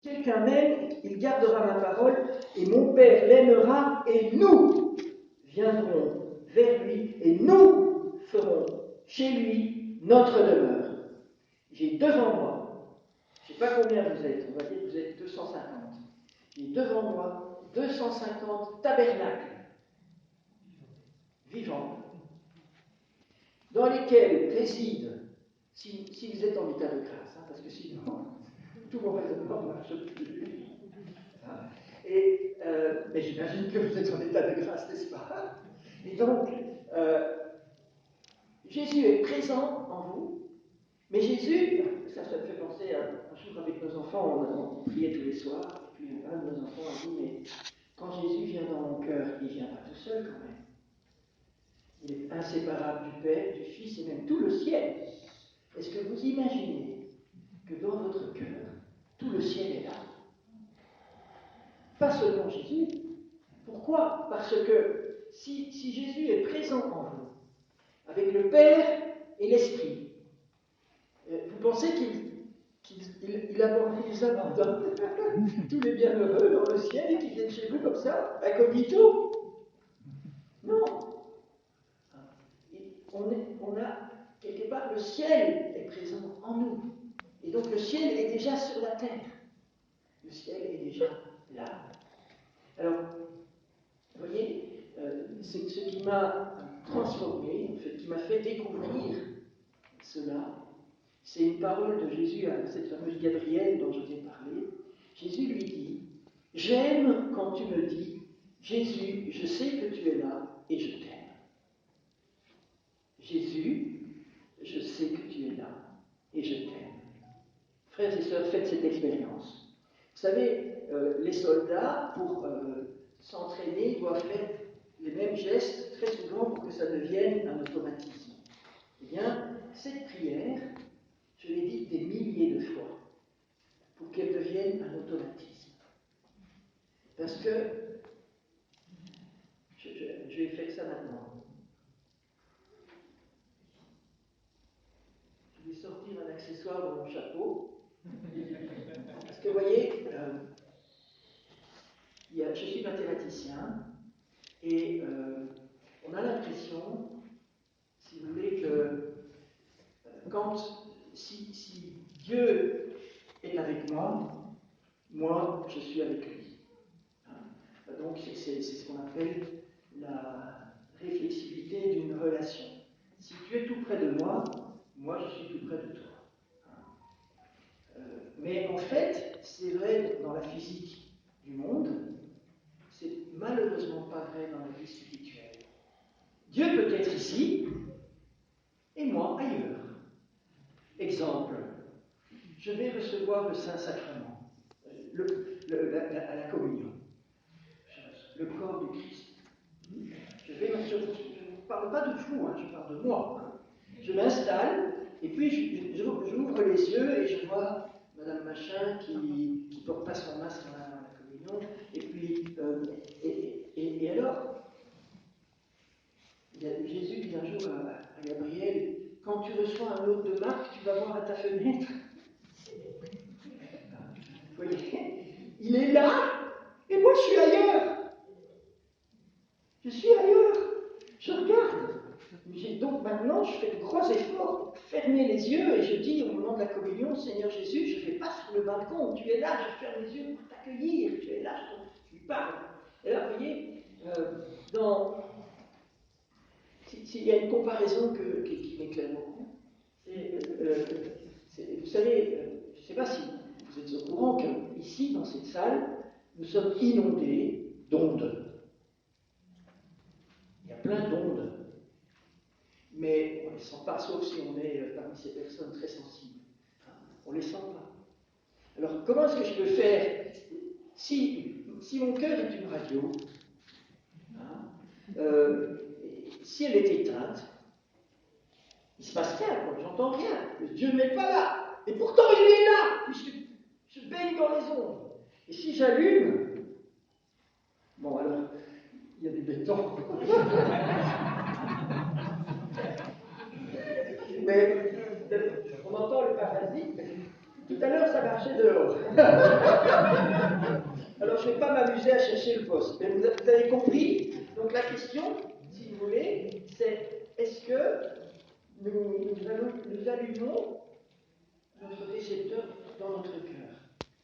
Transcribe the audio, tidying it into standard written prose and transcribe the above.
quelqu'un m'aime, il gardera ma parole, et mon Père l'aimera, et nous viendrons vers lui, et nous ferons chez lui notre demeure. J'ai devant moi, je ne sais pas combien vous êtes, on va dire que vous êtes 250. J'ai devant moi 250 tabernacles vivants, dans lesquels résident, si vous êtes en état de grâce, parce que sinon, tout mon raisonnement ne marche plus. Mais j'imagine que vous êtes en état de grâce, n'est-ce pas? Et donc, Jésus est présent en vous, mais Jésus, ça me fait penser à un jour avec nos enfants, on priait tous les soirs, et puis un de nos enfants a dit, mais quand Jésus vient dans mon cœur, il ne vient pas tout seul quand même. Il est inséparable du Père, du Fils et même tout le ciel. Est-ce que vous imaginez que dans votre cœur, tout le ciel est là? Pas seulement Jésus. Pourquoi? Parce que si Jésus est présent en vous, avec le Père et l'Esprit, vous pensez qu'il abandonne tous les bienheureux dans le ciel et qu'ils viennent chez vous comme ça, incognito? Non. On a, quelque part, le ciel est présent en nous. Et donc le ciel est déjà sur la terre. Le ciel est déjà là. Alors, vous voyez, ce qui m'a transformé, en fait, qui m'a fait découvrir cela, c'est une parole de Jésus à cette fameuse Gabrielle dont je vous ai parlé. Jésus lui dit, « J'aime quand tu me dis, Jésus, je sais que tu es là et je t'aime. » Jésus, je sais que tu es là et je t'aime. Frères et sœurs, faites cette expérience. Vous savez, les soldats, pour s'entraîner, doivent faire les mêmes gestes très souvent pour que ça devienne un automatisme. Eh bien, cette prière, je l'ai dite des milliers de fois, pour qu'elle devienne un automatisme. Parce que, je vais faire ça maintenant. Je vais sortir un accessoire dans mon chapeau. Parce que, vous voyez, je suis mathématicien, et on a l'impression, si vous voulez, que si Dieu est avec moi, moi, je suis avec lui. Donc, c'est ce qu'on appelle la réflexivité d'une relation. Si tu es tout près de moi, moi, je suis tout près de toi. Mais en fait, c'est vrai dans la physique du monde, c'est malheureusement pas vrai dans la vie spirituelle. Dieu peut être ici, et moi ailleurs. Exemple, je vais recevoir le Saint-Sacrement, à la communion, le corps du Christ. Je ne parle pas de vous, je parle de moi. Je m'installe, et puis j'ouvre les yeux et je vois Madame Machin qui ne porte pas son masque dans la communion, et puis, et alors, Jésus dit un jour à Gabriel, quand tu reçois un lot de marque, tu vas voir à ta fenêtre. Vous voyez, il est là, et moi je suis ailleurs. Je suis ailleurs. Je regarde. Donc maintenant, je fais de gros efforts pour fermer les yeux et je dis au moment de la communion, Seigneur Jésus, je ne vais pas sur le balcon, tu es là, je ferme les yeux pour t'accueillir, tu es là, je lui parle. Et là, vous voyez, s'il y a une comparaison qui m'éclaire beaucoup, vous savez, je ne sais pas si vous êtes au courant qu'ici, dans cette salle, nous sommes inondés d'ondes. Il y a plein d'ondes. Mais on ne les sent pas, sauf si on est parmi ces personnes très sensibles. On ne les sent pas. Alors, comment est-ce que je peux faire si mon cœur est une radio, si elle est éteinte, il ne se passe rien, j'entends rien. Dieu n'est pas là. Et pourtant, il est là, puisque je baigne dans les ondes. Et si j'allume, bon, alors, il y a des bétons. Mais on entend le parasite, Tout à l'heure, ça marchait dehors. Alors, je ne vais pas m'amuser à chercher le poste. Mais vous avez compris. Donc, la question, si vous voulez, c'est est-ce que nous allumons notre récepteur dans notre cœur?